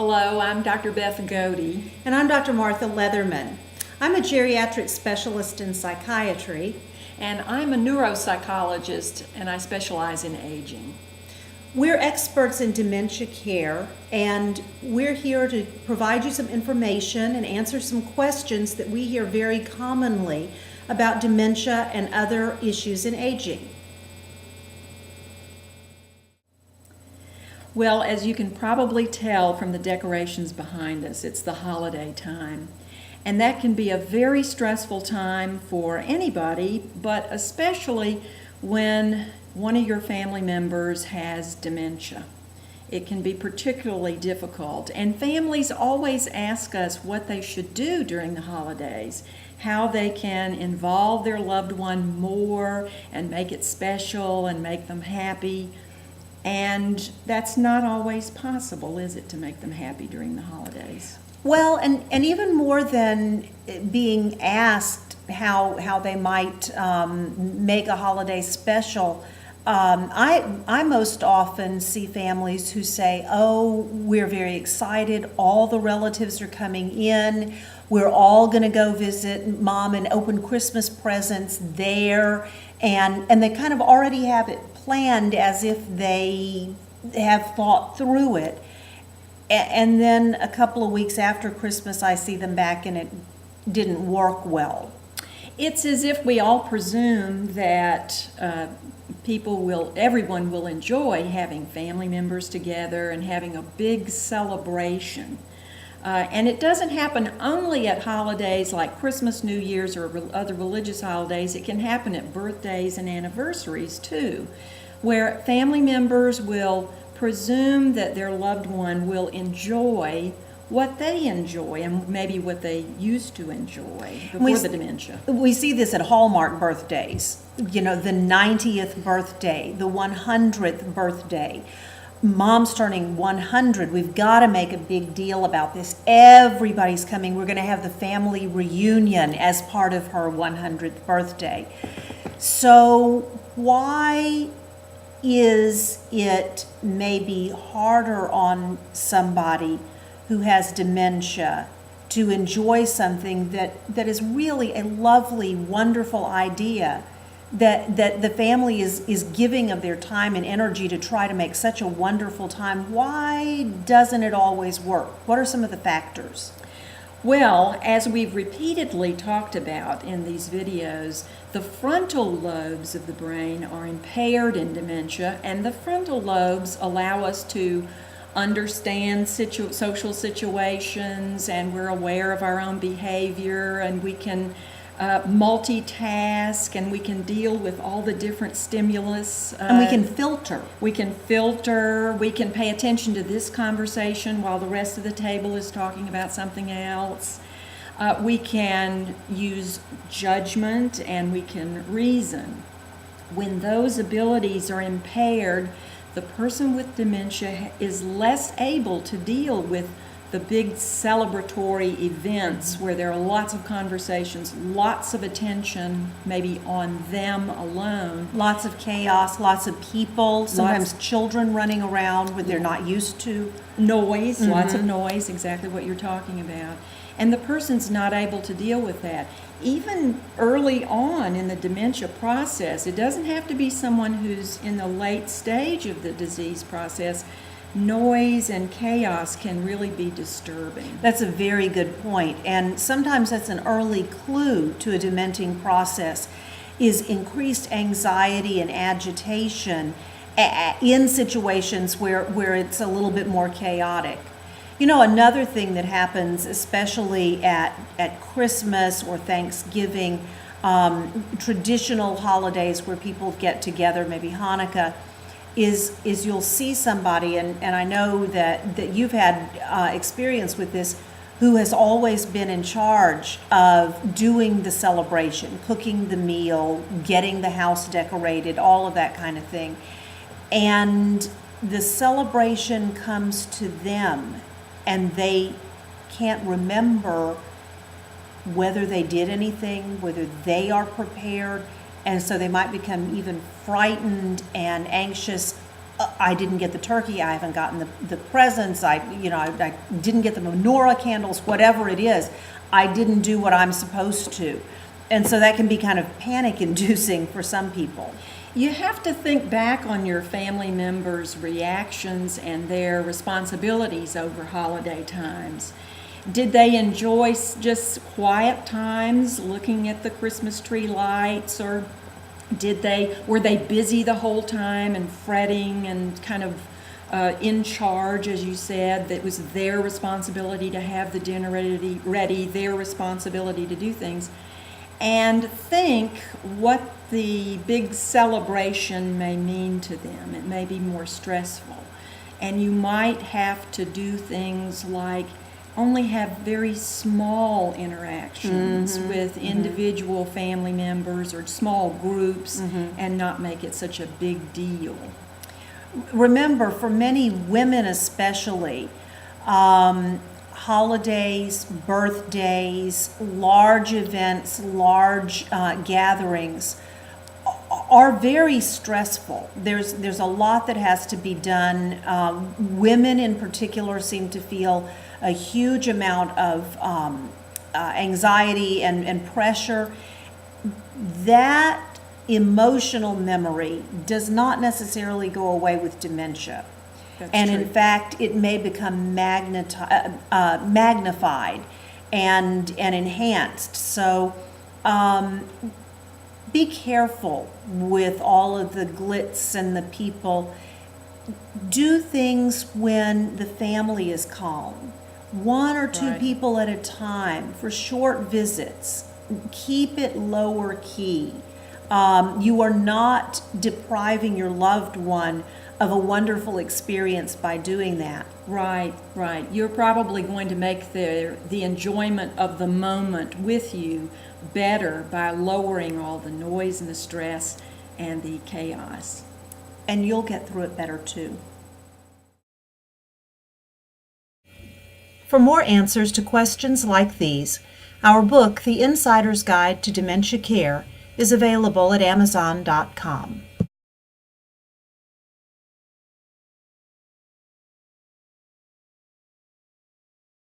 Hello, I'm Dr. Beth Godey. And I'm Dr. Martha Leatherman. I'm a geriatric specialist in psychiatry. And I'm a neuropsychologist, and I specialize in aging. We're experts in dementia care, and we're here to provide you some information and answer some questions that we hear very commonly about dementia and other issues in aging. Well, as you can probably tell from the decorations behind us, it's the holiday time. And that can be a very stressful time for anybody, but especially when one of your family members has dementia. It can be particularly difficult. And families always ask us what they should do during the holidays, how they can involve their loved one more and make it special and make them happy. And that's not always possible, is it, to make them happy during the holidays? Well, and even more than being asked how they might make a holiday special, I most often see families who say, oh, we're very excited, all the relatives are coming in, we're all going to go visit mom and open Christmas presents there, and they kind of already have it planned as if they have thought through it. And then a couple of weeks after Christmas, I see them back and it didn't work well. It's as if we all presume that everyone will enjoy having family members together and having a big celebration. And it doesn't happen only at holidays like Christmas, New Year's, or other religious holidays. It can happen at birthdays and anniversaries too, where family members will presume that their loved one will enjoy what they enjoy and maybe what they used to enjoy before the dementia. We see this at Hallmark birthdays, the 90th birthday, the 100th birthday. Mom's turning 100. We've got to make a big deal about this. Everybody's coming. We're going to have the family reunion as part of her 100th birthday. So why is it maybe harder on somebody who has dementia to enjoy something that is really a lovely, wonderful idea that the family is giving of their time and energy to try to make such a wonderful time? Why doesn't it always work? What are some of the factors? Well, as we've repeatedly talked about in these videos, the frontal lobes of the brain are impaired in dementia, and the frontal lobes allow us to understand social situations, and we're aware of our own behavior, and we can multitask, and we can deal with all the different stimulus. And we can filter. We can pay attention to this conversation while the rest of the table is talking about something else. We can use judgment, and we can reason. When those abilities are impaired, the person with dementia is less able to deal with the big celebratory events where there are lots of conversations, lots of attention maybe on them alone. Lots of chaos, lots of people, sometimes children running around when they're not used to. Noise, lots of noise, exactly what you're talking about. And the person's not able to deal with that. Even early on in the dementia process, it doesn't have to be someone who's in the late stage of the disease process. Noise and chaos can really be disturbing. That's a very good point. And sometimes that's an early clue to a dementing process, is increased anxiety and agitation in situations where it's a little bit more chaotic. Another thing that happens, especially at Christmas or Thanksgiving, traditional holidays where people get together, maybe Hanukkah, is you'll see somebody, and I know that you've had experience with this, who has always been in charge of doing the celebration, cooking the meal, getting the house decorated, all of that kind of thing. And the celebration comes to them, and they can't remember whether they did anything, whether they are prepared, and so they might become even frightened and anxious I didn't get the turkey, I haven't gotten the presents, I didn't get the menorah candles, whatever it is. I didn't do what I'm supposed to. And so that can be kind of panic inducing for some people. You have to think back on your family members' reactions and their responsibilities over holiday times. Did they enjoy just quiet times looking at the Christmas tree lights, or were they busy the whole time and fretting and kind of in charge, as you said, that it was their responsibility to have the dinner ready, their responsibility to do things? And think what the big celebration may mean to them. It may be more stressful. And you might have to do things like only have very small interactions with individual family members or small groups and not make it such a big deal. Remember, for many women especially, holidays, birthdays, large events, large gatherings are very stressful. There's a lot that has to be done. Women in particular seem to feel a huge amount of anxiety and pressure. That emotional memory does not necessarily go away with dementia. That's and true. In fact, it may become magnified and enhanced. So be careful with all of the glitz and the people. Do things when the family is calm. One or two Right. people at a time for short visits. Keep it lower key. You are not depriving your loved one of a wonderful experience by doing that. Right, right. You're probably going to make the enjoyment of the moment with you better by lowering all the noise and the stress and the chaos. And you'll get through it better too. For more answers to questions like these, our book, The Insider's Guide to Dementia Care, is available at Amazon.com.